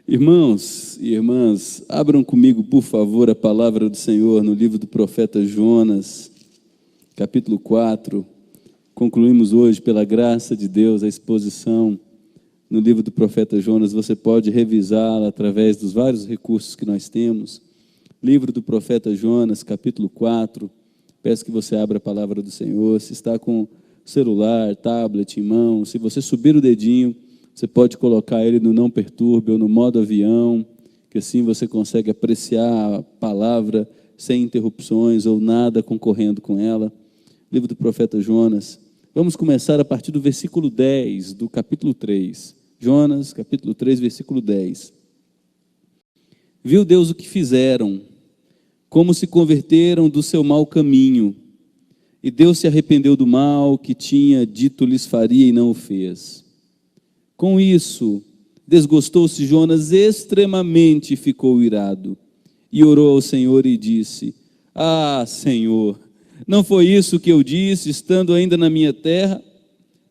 Irmãos e irmãs, abram comigo, por favor, a palavra do Senhor no livro do profeta Jonas, capítulo 4. Concluímos hoje, pela graça de Deus, a exposição no livro do profeta Jonas. Você pode revisá-la através dos vários recursos que nós temos. Livro do profeta Jonas, capítulo 4. Peço que você abra a palavra do Senhor. Se está com celular, tablet em mão, se você subir o dedinho, você pode colocar ele no não perturbe ou no modo avião, que assim você consegue apreciar a palavra sem interrupções ou nada concorrendo com ela. Livro do profeta Jonas. Vamos começar a partir do versículo 10 do capítulo 3. Jonas, capítulo 3, versículo 10. Viu Deus o que fizeram, como se converteram do seu mau caminho, e Deus se arrependeu do mal que tinha dito lhes faria e não o fez. Com isso, desgostou-se Jonas extremamente e ficou irado. E orou ao Senhor e disse: Ah, Senhor, não foi isso que eu disse, estando ainda na minha terra?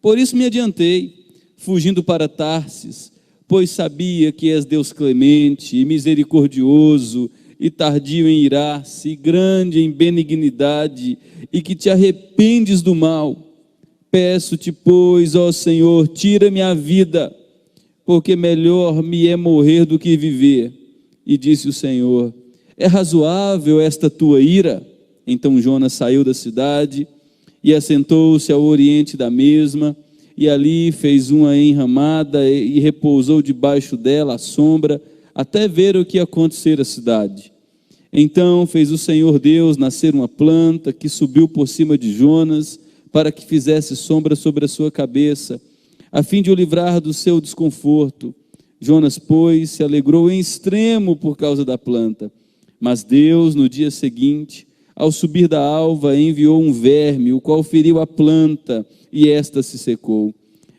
Por isso me adiantei, fugindo para Tarsis, pois sabia que és Deus clemente e misericordioso, e tardio em irar-se, grande em benignidade, e que te arrependes do mal. Peço-te, pois, ó Senhor, tira-me a vida, porque melhor me é morrer do que viver. E disse o Senhor: é razoável esta tua ira? Então Jonas saiu da cidade e assentou-se ao oriente da mesma, e ali fez uma enramada e repousou debaixo dela à sombra, até ver o que ia acontecer à cidade. Então fez o Senhor Deus nascer uma planta que subiu por cima de Jonas, para que fizesse sombra sobre a sua cabeça, a fim de o livrar do seu desconforto. Jonas, pois, se alegrou em extremo por causa da planta. Mas Deus, no dia seguinte, ao subir da alva, enviou um verme, o qual feriu a planta, e esta se secou.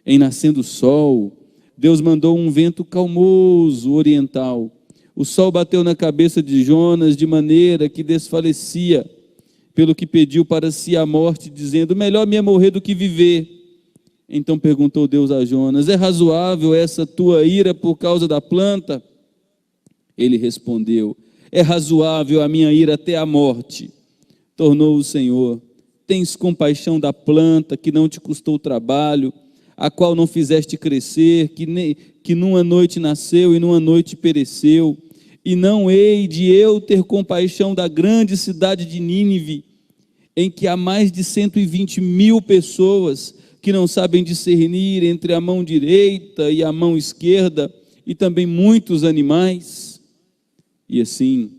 Em nascendo o sol, Deus mandou um vento calmoso, oriental. O sol bateu na cabeça de Jonas, de maneira que desfalecia, pelo que pediu para si a morte, dizendo: melhor me é morrer do que viver. Então perguntou Deus a Jonas: é razoável essa tua ira por causa da planta? Ele respondeu: é razoável a minha ira até a morte. Tornou o Senhor: tens compaixão da planta que não te custou trabalho, a qual não fizeste crescer, que numa noite nasceu e numa noite pereceu. E não hei de eu ter compaixão da grande cidade de Nínive, em que há mais de 120.000 pessoas que não sabem discernir entre a mão direita e a mão esquerda, e também muitos animais. E assim,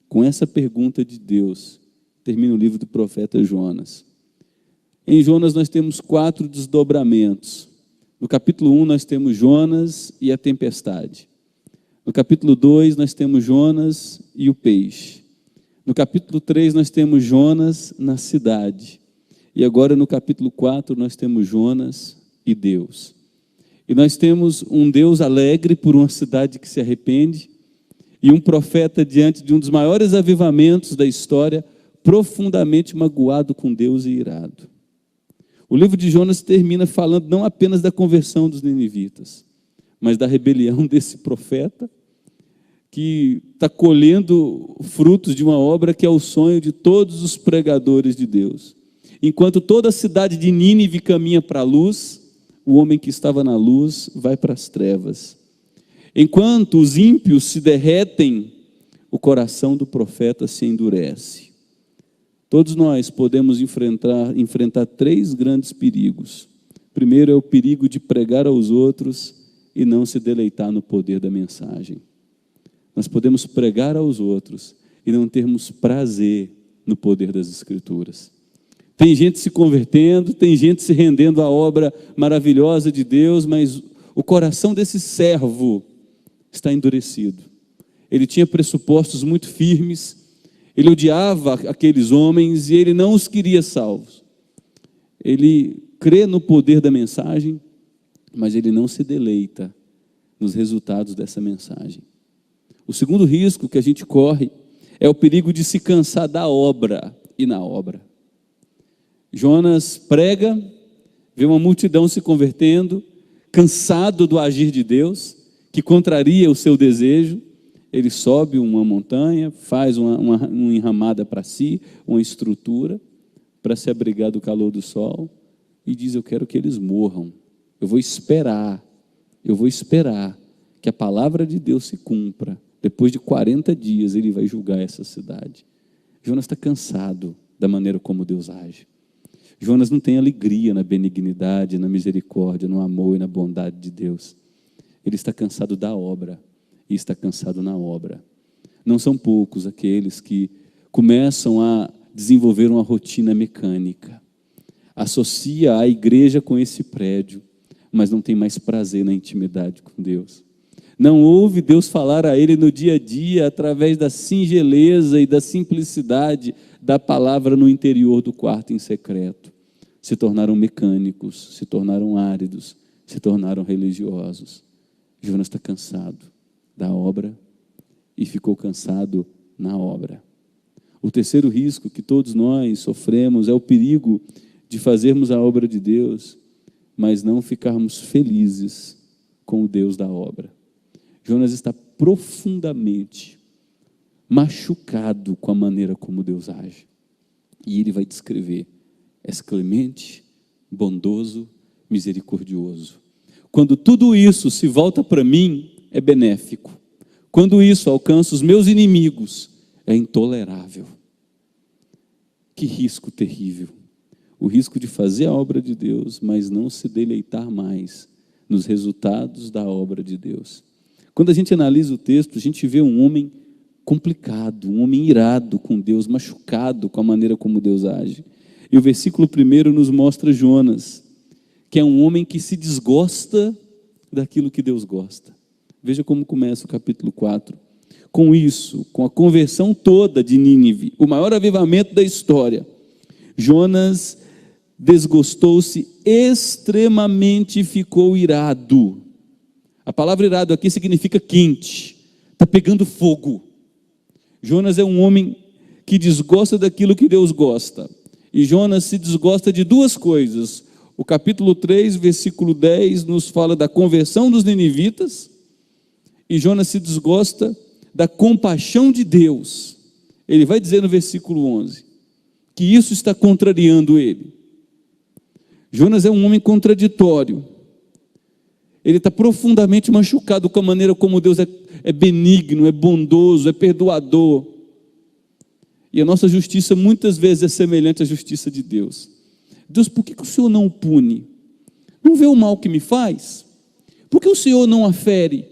com essa pergunta de Deus, termina o livro do profeta Jonas. Em Jonas nós temos 4 desdobramentos. No capítulo 1 nós temos Jonas e a tempestade. No capítulo 2 nós temos Jonas e o peixe. No capítulo 3 nós temos Jonas na cidade. E agora no capítulo 4 nós temos Jonas e Deus. E nós temos um Deus alegre por uma cidade que se arrepende, e um profeta diante de um dos maiores avivamentos da história, profundamente magoado com Deus e irado. O livro de Jonas termina falando não apenas da conversão dos ninivitas, mas da rebelião desse profeta, que está colhendo frutos de uma obra que é o sonho de todos os pregadores de Deus. Enquanto toda a cidade de Nínive caminha para a luz, o homem que estava na luz vai para as trevas. Enquanto os ímpios se derretem, o coração do profeta se endurece. Todos nós podemos enfrentar 3 grandes perigos. Primeiro é o perigo de pregar aos outros e não se deleitar no poder da mensagem. Nós podemos pregar aos outros e não termos prazer no poder das Escrituras. Tem gente se convertendo, tem gente se rendendo à obra maravilhosa de Deus, mas o coração desse servo está endurecido. Ele tinha pressupostos muito firmes, ele odiava aqueles homens e ele não os queria salvos. Ele crê no poder da mensagem, mas ele não se deleita nos resultados dessa mensagem. O segundo risco que a gente corre é o perigo de se cansar da obra e na obra. Jonas prega, vê uma multidão se convertendo, cansado do agir de Deus, que contraria o seu desejo, ele sobe uma montanha, faz uma enramada para si, uma estrutura, para se abrigar do calor do sol, e diz: eu quero que eles morram, eu vou esperar que a palavra de Deus se cumpra. Depois de 40 dias ele vai julgar essa cidade. Jonas está cansado da maneira como Deus age. Jonas não tem alegria na benignidade, na misericórdia, no amor e na bondade de Deus. Ele está cansado da obra e está cansado na obra. Não são poucos aqueles que começam a desenvolver uma rotina mecânica, associa a igreja com esse prédio, mas não tem mais prazer na intimidade com Deus. Não ouve Deus falar a ele no dia a dia, através da singeleza e da simplicidade da palavra no interior do quarto em secreto. Se tornaram mecânicos, se tornaram áridos, se tornaram religiosos. Jonas está cansado da obra e ficou cansado na obra. O terceiro risco que todos nós sofremos é o perigo de fazermos a obra de Deus, mas não ficarmos felizes com o Deus da obra. Jonas está profundamente machucado com a maneira como Deus age. E ele vai descrever: és clemente, bondoso, misericordioso. Quando tudo isso se volta para mim, é benéfico. Quando isso alcança os meus inimigos, é intolerável. Que risco terrível. O risco de fazer a obra de Deus, mas não se deleitar mais nos resultados da obra de Deus. Quando a gente analisa o texto, a gente vê um homem complicado, um homem irado com Deus, machucado com a maneira como Deus age. E o versículo 1 nos mostra Jonas, que é um homem que se desgosta daquilo que Deus gosta. Veja como começa o capítulo 4. Com isso, com a conversão toda de Nínive, o maior avivamento da história, Jonas desgostou-se extremamente e ficou irado. A palavra irado aqui significa quente, está pegando fogo. Jonas é um homem que desgosta daquilo que Deus gosta. E Jonas se desgosta de duas coisas. O capítulo 3, versículo 10, nos fala da conversão dos ninivitas. E Jonas se desgosta da compaixão de Deus. Ele vai dizer no versículo 11, que isso está contrariando ele. Jonas é um homem contraditório. Ele está profundamente machucado com a maneira como Deus é benigno, é bondoso, é perdoador. E a nossa justiça muitas vezes é semelhante à justiça de Deus. Deus, por que o Senhor não o pune? Não vê o mal que me faz? Por que o Senhor não a fere?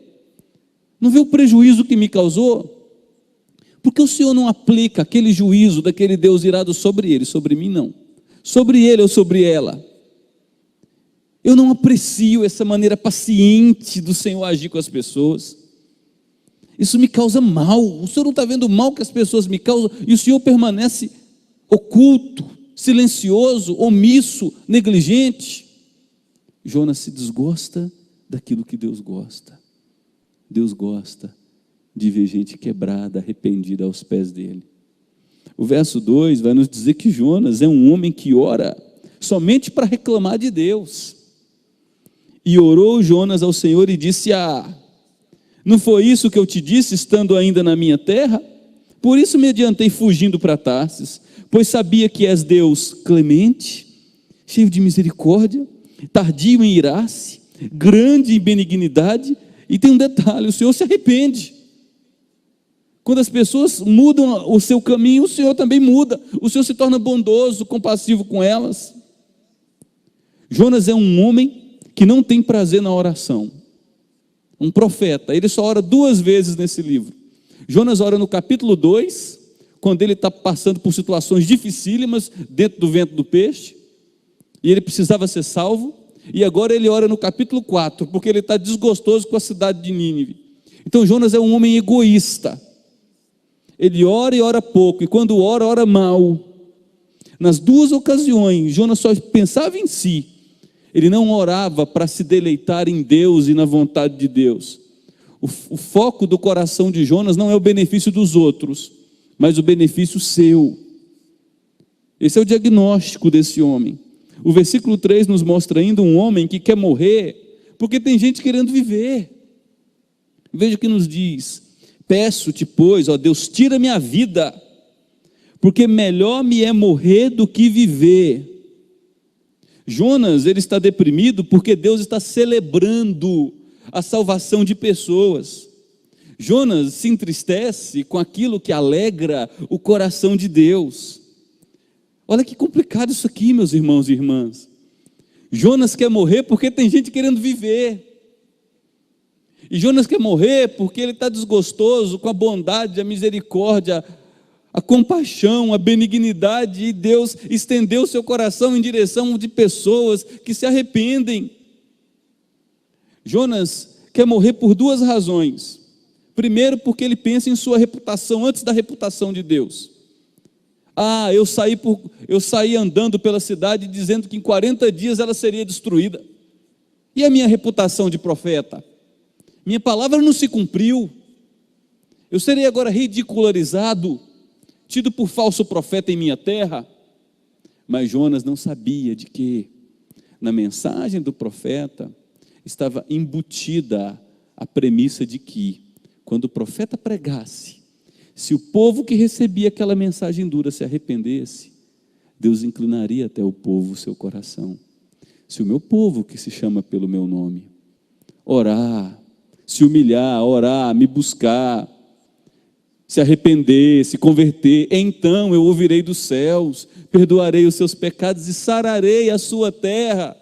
Não vê o prejuízo que me causou? Por que o Senhor não aplica aquele juízo daquele Deus irado sobre ele? Sobre mim não. Sobre ele ou sobre ela. Eu não aprecio essa maneira paciente do Senhor agir com as pessoas. Isso me causa mal. O Senhor não está vendo o mal que as pessoas me causam, e o Senhor permanece oculto, silencioso, omisso, negligente. Jonas se desgosta daquilo que Deus gosta. Deus gosta de ver gente quebrada, arrependida aos pés dele. O verso 2 vai nos dizer que Jonas é um homem que ora somente para reclamar de Deus. E orou Jonas ao Senhor e disse: não foi isso que eu te disse, estando ainda na minha terra? Por isso me adiantei fugindo para Tarsis, pois sabia que és Deus clemente, cheio de misericórdia, tardio em irar-se, grande em benignidade. E tem um detalhe: o Senhor se arrepende. Quando as pessoas mudam o seu caminho, o Senhor também muda. O Senhor se torna bondoso, compassivo com elas. Jonas é um homem que não tem prazer na oração. Um profeta, ele só ora 2 vezes nesse livro. Jonas ora no capítulo 2, quando ele está passando por situações dificílimas dentro do ventre do peixe, e ele precisava ser salvo. E agora ele ora no capítulo 4, porque ele está desgostoso com a cidade de Nínive. Então Jonas é um homem egoísta. Ele ora e ora pouco, e quando ora, ora mal. Nas 2 ocasiões, Jonas só pensava em si. Ele não orava para se deleitar em Deus e na vontade de Deus. O foco do coração de Jonas não é o benefício dos outros, mas o benefício seu. Esse é o diagnóstico desse homem. O versículo 3 nos mostra ainda um homem que quer morrer, porque tem gente querendo viver. Veja o que nos diz: peço-te, pois, ó Deus, tira minha vida, porque melhor me é morrer do que viver. Jonas, ele está deprimido porque Deus está celebrando a salvação de pessoas. Jonas se entristece com aquilo que alegra o coração de Deus. Olha que complicado isso aqui, meus irmãos e irmãs. Jonas quer morrer porque tem gente querendo viver. E Jonas quer morrer porque ele está desgostoso com a bondade, a misericórdia, a compaixão, a benignidade, e Deus estendeu seu coração em direção de pessoas que se arrependem. Jonas quer morrer por duas razões. Primeiro, porque ele pensa em sua reputação antes da reputação de Deus. Eu saí andando pela cidade dizendo que em 40 dias ela seria destruída. E a minha reputação de profeta? Minha palavra não se cumpriu. Eu serei agora ridicularizado, tido por falso profeta em minha terra. Mas Jonas não sabia de que na mensagem do profeta estava embutida a premissa de que, quando o profeta pregasse, se o povo que recebia aquela mensagem dura se arrependesse, Deus inclinaria até o povo o seu coração. Se o meu povo, que se chama pelo meu nome, orar, se humilhar, orar, me buscar, se arrepender, se converter, então eu ouvirei dos céus, perdoarei os seus pecados e sararei a sua terra.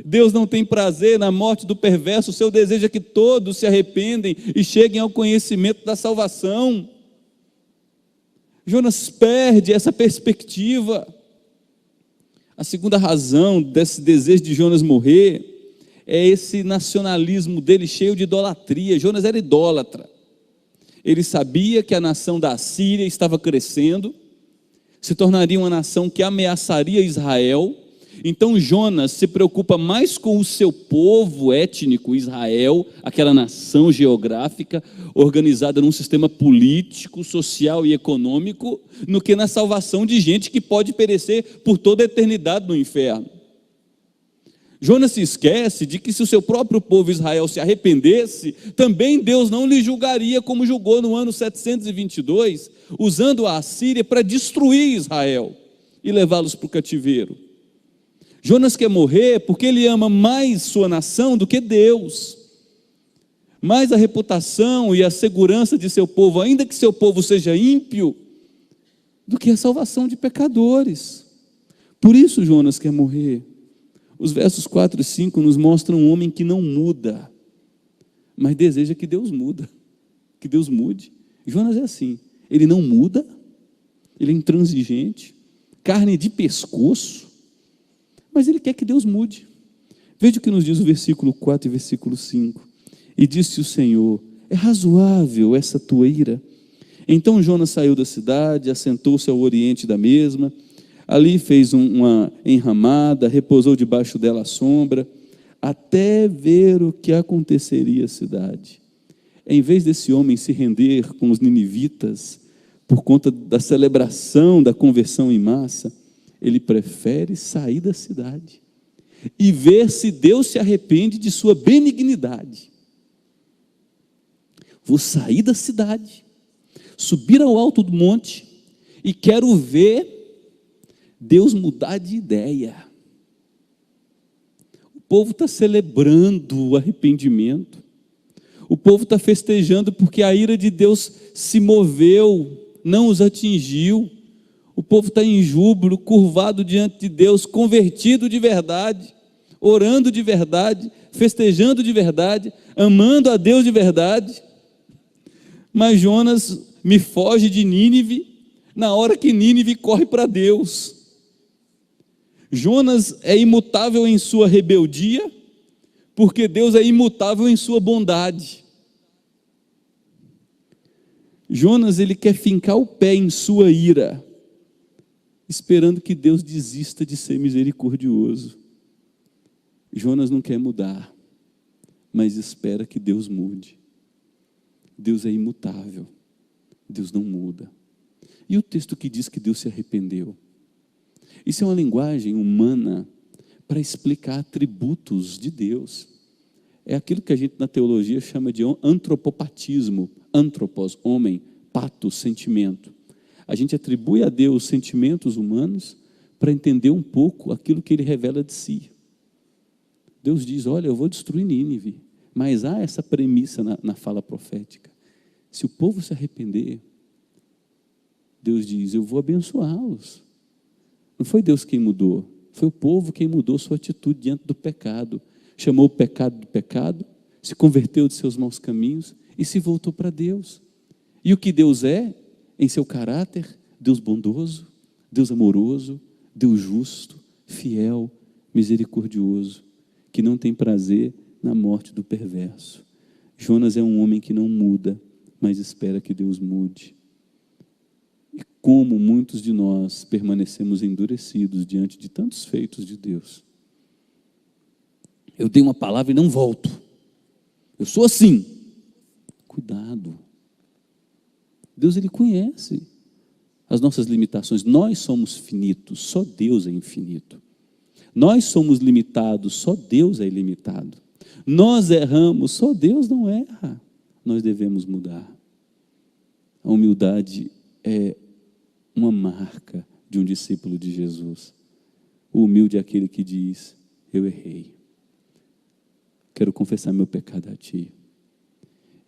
Deus não tem prazer na morte do perverso, o seu desejo é que todos se arrependem e cheguem ao conhecimento da salvação. Jonas perde essa perspectiva. A segunda razão desse desejo de Jonas morrer é esse nacionalismo dele cheio de idolatria. Jonas era idólatra. Ele sabia que a nação da Assíria estava crescendo, se tornaria uma nação que ameaçaria Israel. Então Jonas se preocupa mais com o seu povo étnico, Israel, aquela nação geográfica, organizada num sistema político, social e econômico, no que na salvação de gente que pode perecer por toda a eternidade no inferno. Jonas se esquece de que se o seu próprio povo Israel se arrependesse, também Deus não lhe julgaria como julgou no ano 722, usando a Assíria para destruir Israel e levá-los para o cativeiro. Jonas quer morrer porque ele ama mais sua nação do que Deus, mais a reputação e a segurança de seu povo, ainda que seu povo seja ímpio, do que a salvação de pecadores. Por isso Jonas quer morrer. Os versos 4 e 5 nos mostram um homem que não muda, mas deseja que Deus muda, que Deus mude. Jonas é assim, ele não muda, ele é intransigente, carne de pescoço, mas ele quer que Deus mude. Veja o que nos diz o versículo 4 e versículo 5. E disse o Senhor: é razoável essa tua ira? Então Jonas saiu da cidade, assentou-se ao oriente da mesma, ali fez uma enramada, repousou debaixo dela à sombra, até ver o que aconteceria à cidade. Em vez desse homem se render com os ninivitas, por conta da celebração da conversão em massa, ele prefere sair da cidade e ver se Deus se arrepende de sua benignidade. Vou sair da cidade, subir ao alto do monte e quero ver Deus mudar de ideia. O povo está celebrando o arrependimento, o povo está festejando porque a ira de Deus se moveu, não os atingiu. O povo está em júbilo, curvado diante de Deus, convertido de verdade, orando de verdade, festejando de verdade, amando a Deus de verdade. Mas Jonas me foge de Nínive na hora que Nínive corre para Deus. Jonas é imutável em sua rebeldia, porque Deus é imutável em sua bondade. Jonas, ele quer fincar o pé em sua ira, esperando que Deus desista de ser misericordioso. Jonas não quer mudar, mas espera que Deus mude. Deus é imutável, Deus não muda. E o texto que diz que Deus se arrependeu? Isso é uma linguagem humana para explicar atributos de Deus. É aquilo que a gente na teologia chama de antropopatismo. Antropos, homem, patos, sentimento. A gente atribui a Deus sentimentos humanos para entender um pouco aquilo que Ele revela de si. Deus diz, olha, eu vou destruir Nínive, mas há essa premissa na fala profética. Se o povo se arrepender, Deus diz, eu vou abençoá-los. Não foi Deus quem mudou, foi o povo quem mudou sua atitude diante do pecado. Chamou o pecado de pecado, se converteu de seus maus caminhos e se voltou para Deus. E o que Deus é, em seu caráter, Deus bondoso, Deus amoroso, Deus justo, fiel, misericordioso, que não tem prazer na morte do perverso. Jonas é um homem que não muda, mas espera que Deus mude. E como muitos de nós permanecemos endurecidos diante de tantos feitos de Deus. Eu dei uma palavra e não volto. Eu sou assim. Cuidado. Deus, Ele conhece as nossas limitações. Nós somos finitos, só Deus é infinito. Nós somos limitados, só Deus é ilimitado. Nós erramos, só Deus não erra. Nós devemos mudar. A humildade é uma marca de um discípulo de Jesus. O humilde é aquele que diz, eu errei. Quero confessar meu pecado a Ti.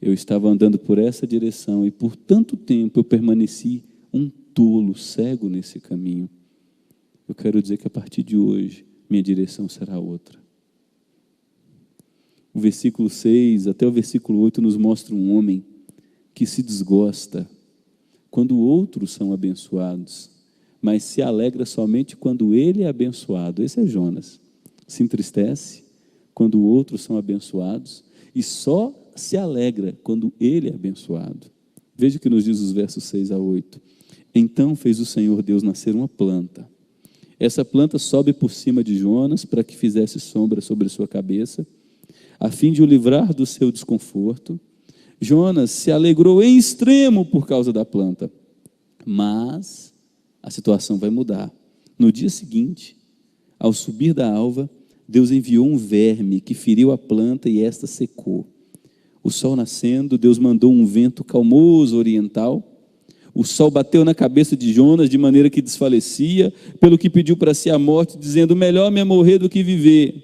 Eu estava andando por essa direção e por tanto tempo eu permaneci um tolo, cego nesse caminho. Eu quero dizer que a partir de hoje, minha direção será outra. O versículo 6 até o versículo 8 nos mostra um homem que se desgosta quando outros são abençoados, mas se alegra somente quando ele é abençoado. Esse é Jonas. Se entristece quando outros são abençoados e só se alegra quando ele é abençoado. Veja o que nos diz os versos 6 a 8. Então fez o Senhor Deus nascer uma planta. Essa planta sobe por cima de Jonas para que fizesse sombra sobre sua cabeça, a fim de o livrar do seu desconforto. Jonas se alegrou em extremo por causa da planta, mas a situação vai mudar. No dia seguinte, ao subir da alva, Deus enviou um verme que feriu a planta e esta secou. O sol nascendo, Deus mandou um vento calmoso oriental. O sol bateu na cabeça de Jonas de maneira que desfalecia, pelo que pediu para si a morte, dizendo, melhor me é morrer do que viver.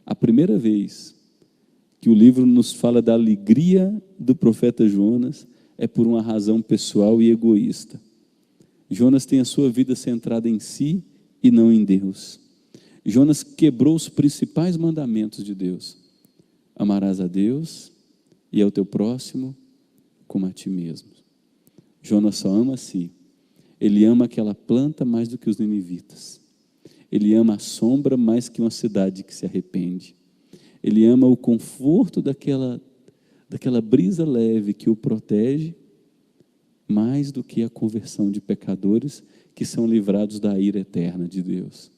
A primeira vez que o livro nos fala da alegria do profeta Jonas é por uma razão pessoal e egoísta. Jonas tem a sua vida centrada em si e não em Deus. Jonas quebrou os principais mandamentos de Deus. Amarás a Deus e ao teu próximo como a ti mesmo. Jonas só ama a si. Ele ama aquela planta mais do que os ninivitas. Ele ama a sombra mais que uma cidade que se arrepende. Ele ama o conforto daquela brisa leve que o protege, mais do que a conversão de pecadores que são livrados da ira eterna de Deus.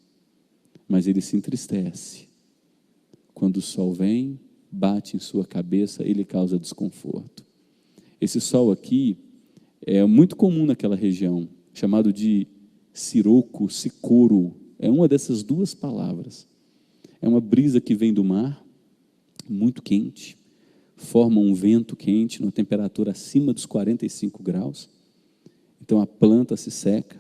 Mas ele se entristece. Quando o sol vem, bate em sua cabeça, ele causa desconforto. Esse sol aqui é muito comum naquela região, chamado de siroco, sicoro. É uma dessas duas palavras. É uma brisa que vem do mar, muito quente, forma um vento quente, numa temperatura acima dos 45 graus. Então a planta se seca.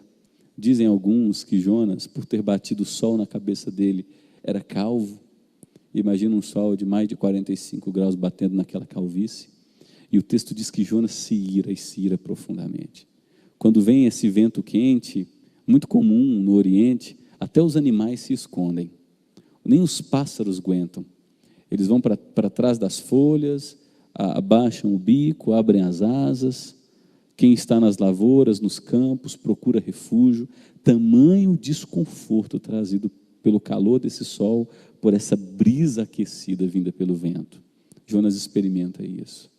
Dizem alguns que Jonas, por ter batido o sol na cabeça dele, era calvo. Imagina um sol de mais de 45 graus batendo naquela calvície. E o texto diz que Jonas se ira profundamente. Quando vem esse vento quente, muito comum no Oriente, até os animais se escondem. Nem os pássaros aguentam. Eles vão para trás das folhas, abaixam o bico, abrem as asas. Quem está nas lavouras, nos campos, procura refúgio. Tamanho desconforto trazido pelo calor desse sol, por essa brisa aquecida vinda pelo vento. Jonas experimenta isso.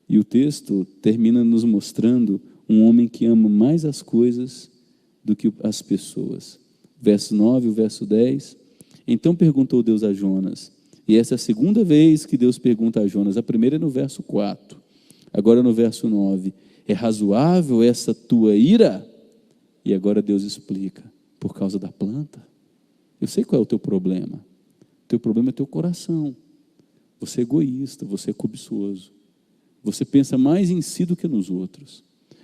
E o texto termina nos mostrando um homem que ama mais as coisas do que as pessoas. Verso 9, o verso 10. Então perguntou Deus a Jonas, e essa é a segunda vez que Deus pergunta a Jonas. A primeira é no verso 4, agora no verso 9. É razoável essa tua ira? E agora Deus explica, por causa da planta. Eu sei qual é o teu problema. O teu problema é teu coração. Você é egoísta, você é cobiçoso. Você pensa mais em si do que nos outros.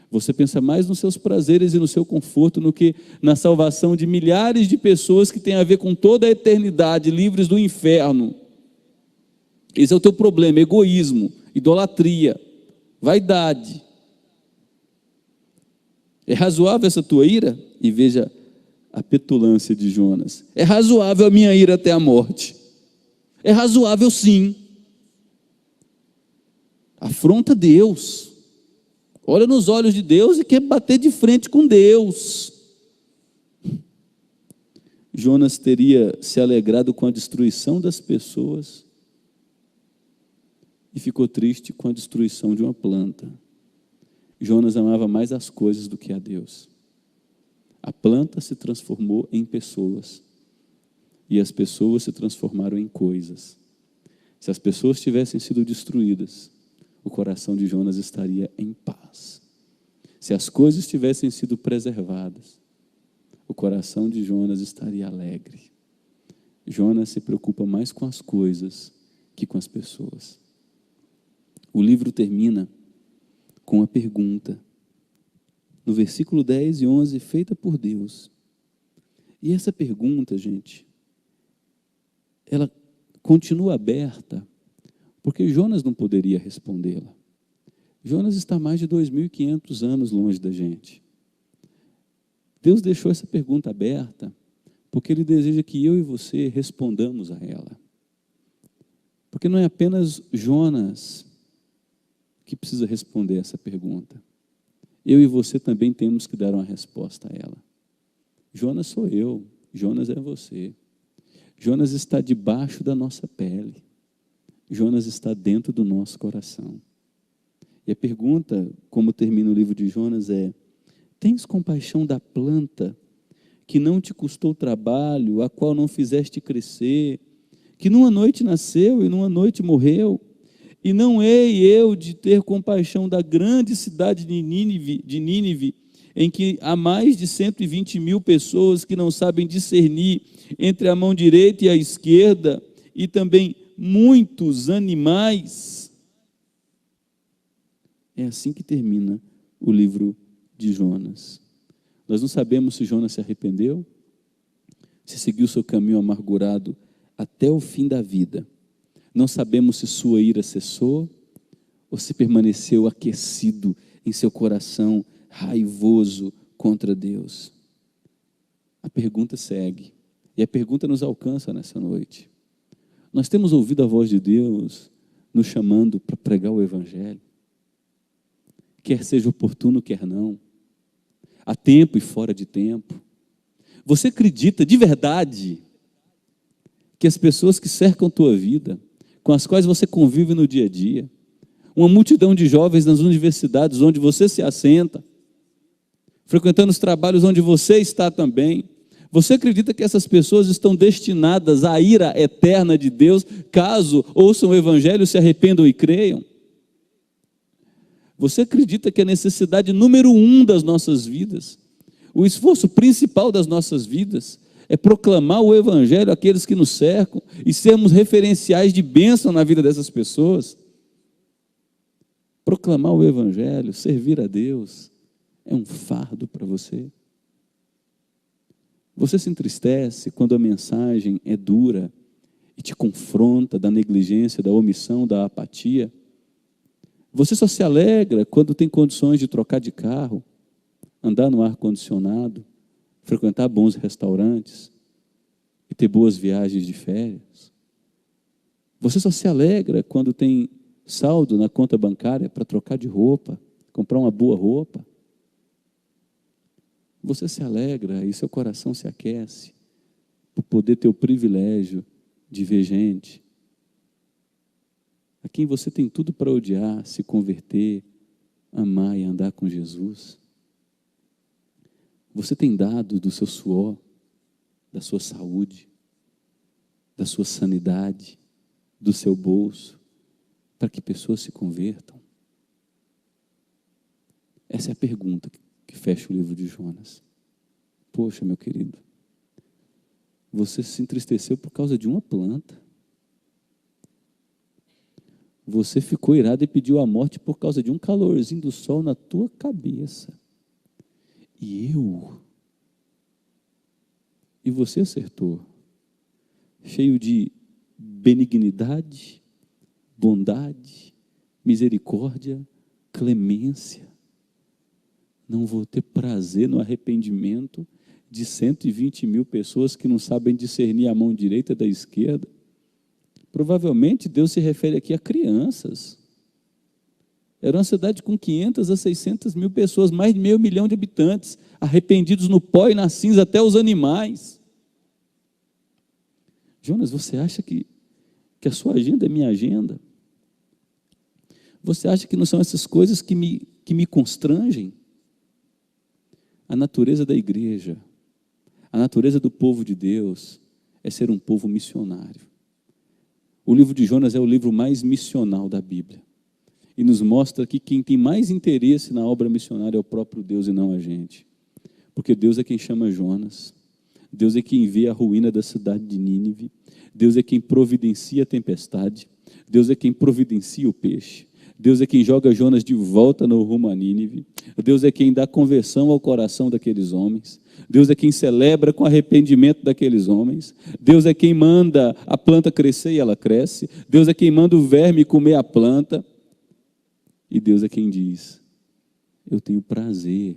Você pensa mais nos seus prazeres e no seu conforto do que na salvação de milhares de pessoas que têm a ver com toda a eternidade, livres do inferno. Esse é o teu problema: egoísmo, idolatria, vaidade. É razoável essa tua ira? E veja a petulância de Jonas. É razoável a minha ira até a morte? É razoável, sim. Afronta Deus, olha nos olhos de Deus e quer bater de frente com Deus. Jonas teria se alegrado com a destruição das pessoas e ficou triste com a destruição de uma planta. Jonas amava mais as coisas do que a Deus. A planta se transformou em pessoas e as pessoas se transformaram em coisas. Se as pessoas tivessem sido destruídas, o coração de Jonas estaria em paz. Se as coisas tivessem sido preservadas, o coração de Jonas estaria alegre. Jonas se preocupa mais com as coisas que com as pessoas. O livro termina com uma pergunta, no versículo 10 e 11, feita por Deus. E essa pergunta, gente, ela continua aberta, porque Jonas não poderia respondê-la. Jonas está mais de 2.500 anos longe da gente. Deus deixou essa pergunta aberta, porque Ele deseja que eu e você respondamos a ela. Porque não é apenas Jonas que precisa responder essa pergunta. Eu e você também temos que dar uma resposta a ela. Jonas sou eu, Jonas é você. Jonas está debaixo da nossa pele. Jonas está dentro do nosso coração. E a pergunta, como termina o livro de Jonas, é: tens compaixão da planta que não te custou trabalho, a qual não fizeste crescer, que numa noite nasceu e numa noite morreu? E não hei eu de ter compaixão da grande cidade de Nínive, em que há mais de 120.000 pessoas que não sabem discernir entre a mão direita e a esquerda, e também muitos animais? É assim que termina o livro de Jonas. Nós não sabemos se Jonas se arrependeu, se seguiu seu caminho amargurado até o fim da vida. Não sabemos se sua ira cessou ou se permaneceu aquecido em seu coração, raivoso contra Deus. A pergunta segue, e a pergunta nos alcança nessa noite. Nós temos ouvido a voz de Deus nos chamando para pregar o Evangelho, quer seja oportuno, quer não, a tempo e fora de tempo. Você acredita de verdade que as pessoas que cercam tua vida, com as quais você convive no dia a dia, uma multidão de jovens nas universidades onde você se assenta, frequentando os trabalhos onde você está também, você acredita que essas pessoas estão destinadas à ira eterna de Deus, caso ouçam o Evangelho, se arrependam e creiam? Você acredita que a necessidade número 1 das nossas vidas, o esforço principal das nossas vidas, é proclamar o Evangelho àqueles que nos cercam e sermos referenciais de bênção na vida dessas pessoas? Proclamar o Evangelho, servir a Deus, é um fardo para você? Você se entristece quando a mensagem é dura e te confronta da negligência, da omissão, da apatia? Você só se alegra quando tem condições de trocar de carro, andar no ar-condicionado, frequentar bons restaurantes e ter boas viagens de férias? Você só se alegra quando tem saldo na conta bancária para trocar de roupa, comprar uma boa roupa? Você se alegra e seu coração se aquece por poder ter o privilégio de ver gente a quem você tem tudo para odiar, se converter, amar e andar com Jesus? Você tem dado do seu suor, da sua saúde, da sua sanidade, do seu bolso, para que pessoas se convertam? Essa é a pergunta que fecha o livro de Jonas. Poxa, meu querido, você se entristeceu por causa de uma planta. Você ficou irado e pediu a morte por causa de um calorzinho do sol na tua cabeça. E você acertou, cheio de benignidade, bondade, misericórdia, clemência. Não vou ter prazer no arrependimento de 120 mil pessoas que não sabem discernir a mão direita da esquerda. Provavelmente Deus se refere aqui a crianças. Era uma cidade com 500 a 600 mil pessoas, mais de 500 mil de habitantes, arrependidos no pó e na cinza, até os animais. Jonas, você acha que a sua agenda é minha agenda? Você acha que não são essas coisas que me constrangem? A natureza da igreja, a natureza do povo de Deus é ser um povo missionário. O livro de Jonas é o livro mais missional da Bíblia. E nos mostra que quem tem mais interesse na obra missionária é o próprio Deus e não a gente. Porque Deus é quem chama Jonas. Deus é quem vê a ruína da cidade de Nínive. Deus é quem providencia a tempestade. Deus é quem providencia o peixe. Deus é quem joga Jonas de volta no rumo a Nínive. Deus é quem dá conversão ao coração daqueles homens. Deus é quem celebra com arrependimento daqueles homens. Deus é quem manda a planta crescer e ela cresce. Deus é quem manda o verme comer a planta. E Deus é quem diz: eu tenho prazer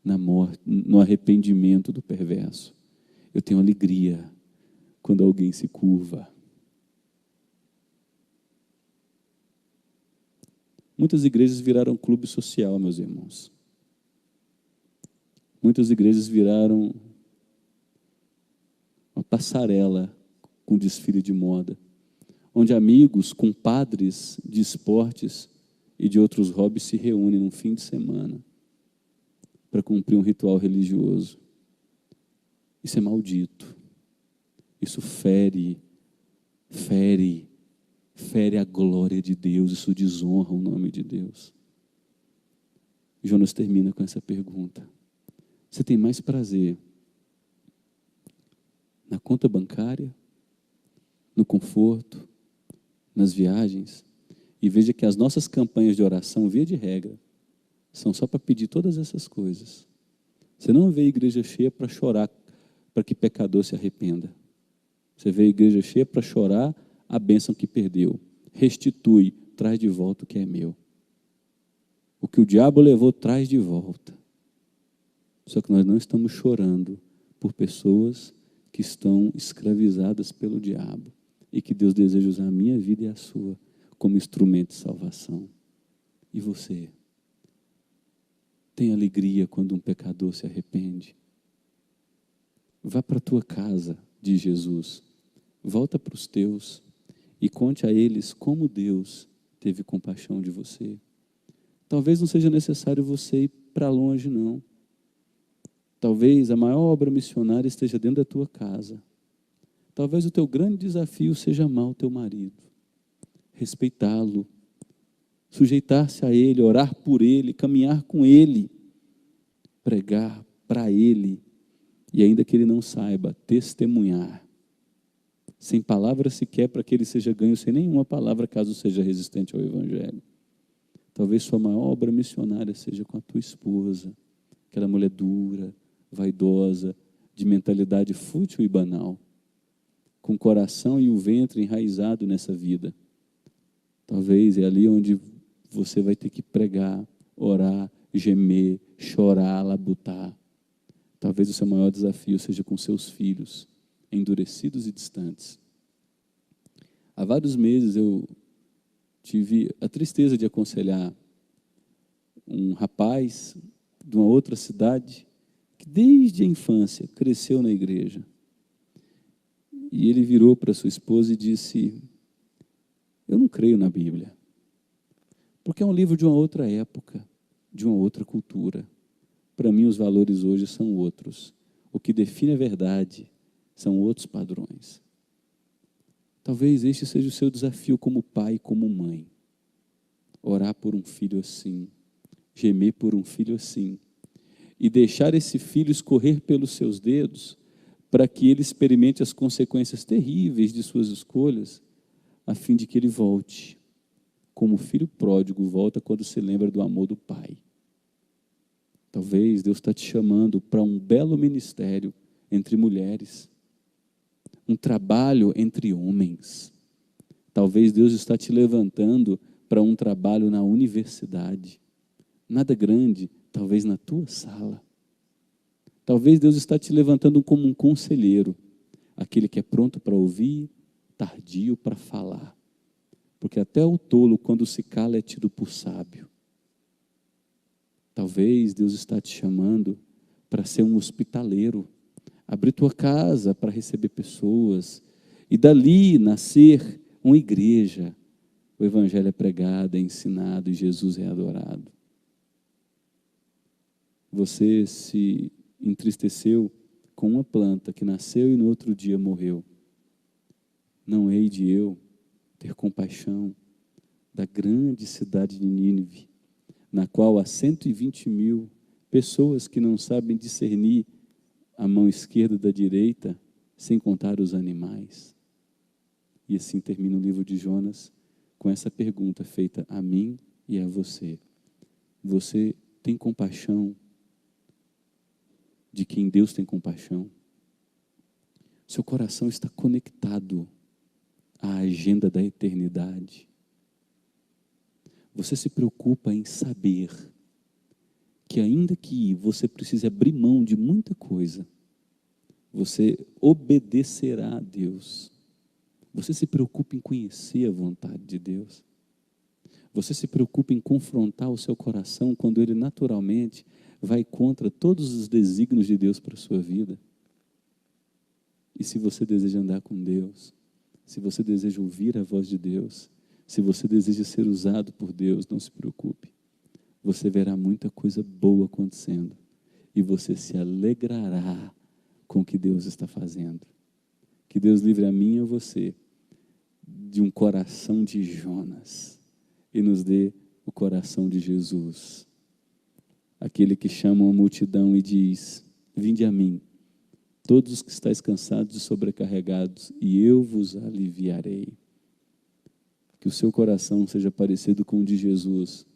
na morte, no arrependimento do perverso. Eu tenho alegria quando alguém se curva. Muitas igrejas viraram clube social, meus irmãos. Muitas igrejas viraram uma passarela com desfile de moda, onde amigos, compadres de esportes e de outros hobbies se reúnem num fim de semana para cumprir um ritual religioso. Isso é maldito. Isso fere a glória de Deus, isso desonra o nome de Deus. Jonas termina com essa pergunta: você tem mais prazer na conta bancária, no conforto, nas viagens? E veja que as nossas campanhas de oração, via de regra, são só para pedir todas essas coisas. Você não vê a igreja cheia para chorar, para que pecador se arrependa. Você vê a igreja cheia para chorar a bênção que perdeu. Restitui, traz de volta o que é meu. O que o diabo levou, traz de volta. Só que nós não estamos chorando por pessoas que estão escravizadas pelo diabo e que Deus deseja usar a minha vida e a sua como instrumento de salvação. E você? Tem alegria quando um pecador se arrepende? Vá para a tua casa, diz Jesus. Volta para os teus e conte a eles como Deus teve compaixão de você. Talvez não seja necessário você ir para longe, não. Talvez a maior obra missionária esteja dentro da tua casa. Talvez o teu grande desafio seja amar o teu marido, respeitá-lo, sujeitar-se a ele, orar por ele, caminhar com ele, pregar para ele e, ainda que ele não saiba, testemunhar, sem palavras sequer, para que ele seja ganho sem nenhuma palavra, caso seja resistente ao evangelho. Talvez sua maior obra missionária seja com a tua esposa, aquela mulher dura, vaidosa, de mentalidade fútil e banal, com o coração e o ventre enraizado nessa vida. Talvez é ali onde você vai ter que pregar, orar, gemer, chorar, labutar. Talvez o seu maior desafio seja com seus filhos, endurecidos e distantes. Há vários meses eu tive a tristeza de aconselhar um rapaz de uma outra cidade que desde a infância cresceu na igreja. E ele virou para sua esposa e disse: eu não creio na Bíblia, porque é um livro de uma outra época, de uma outra cultura. Para mim os valores hoje são outros. O que define a verdade são outros padrões. Talvez este seja o seu desafio como pai e como mãe. Orar por um filho assim, gemer por um filho assim, e deixar esse filho escorrer pelos seus dedos, para que ele experimente as consequências terríveis de suas escolhas, a fim de que ele volte, como o filho pródigo volta quando se lembra do amor do pai. Talvez Deus está te chamando para um belo ministério entre mulheres, um trabalho entre homens. Talvez Deus está te levantando para um trabalho na universidade, nada grande, talvez na tua sala. Talvez Deus está te levantando como um conselheiro, aquele que é pronto para ouvir, tardio para falar. Porque até o tolo, quando se cala, é tido por sábio. Talvez Deus está te chamando para ser um hospitaleiro, abrir tua casa para receber pessoas, e dali nascer uma igreja. O evangelho é pregado, é ensinado e Jesus é adorado. Você se entristeceu com uma planta que nasceu e no outro dia morreu. Não hei de eu ter compaixão da grande cidade de Nínive, na qual há 120.000 pessoas que não sabem discernir a mão esquerda da direita, sem contar os animais. E assim termina o livro de Jonas, com essa pergunta feita a mim e a você. Você tem compaixão de quem Deus tem compaixão? Seu coração está conectado à agenda da eternidade. Você se preocupa em saber que ainda que você precise abrir mão de muita coisa, você obedecerá a Deus. Você se preocupa em conhecer a vontade de Deus. Você se preocupa em confrontar o seu coração quando ele naturalmente vai contra todos os desígnios de Deus para a sua vida. E se você deseja andar com Deus, se você deseja ouvir a voz de Deus, se você deseja ser usado por Deus, não se preocupe. Você verá muita coisa boa acontecendo e você se alegrará com o que Deus está fazendo. Que Deus livre a mim e a você de um coração de Jonas e nos dê o coração de Jesus. Aquele que chama uma multidão e diz: vinde a mim, todos os que estáis cansados e sobrecarregados, e eu vos aliviarei. Que o seu coração seja parecido com o de Jesus,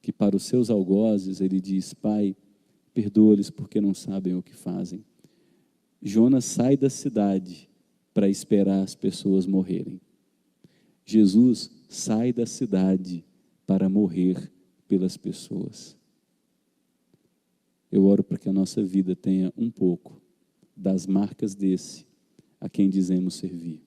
que para os seus algozes ele diz: Pai, perdoa-lhes porque não sabem o que fazem. Jonas sai da cidade para esperar as pessoas morrerem. Jesus sai da cidade para morrer pelas pessoas. Eu oro para que a nossa vida tenha um pouco das marcas desse a quem dizemos servir.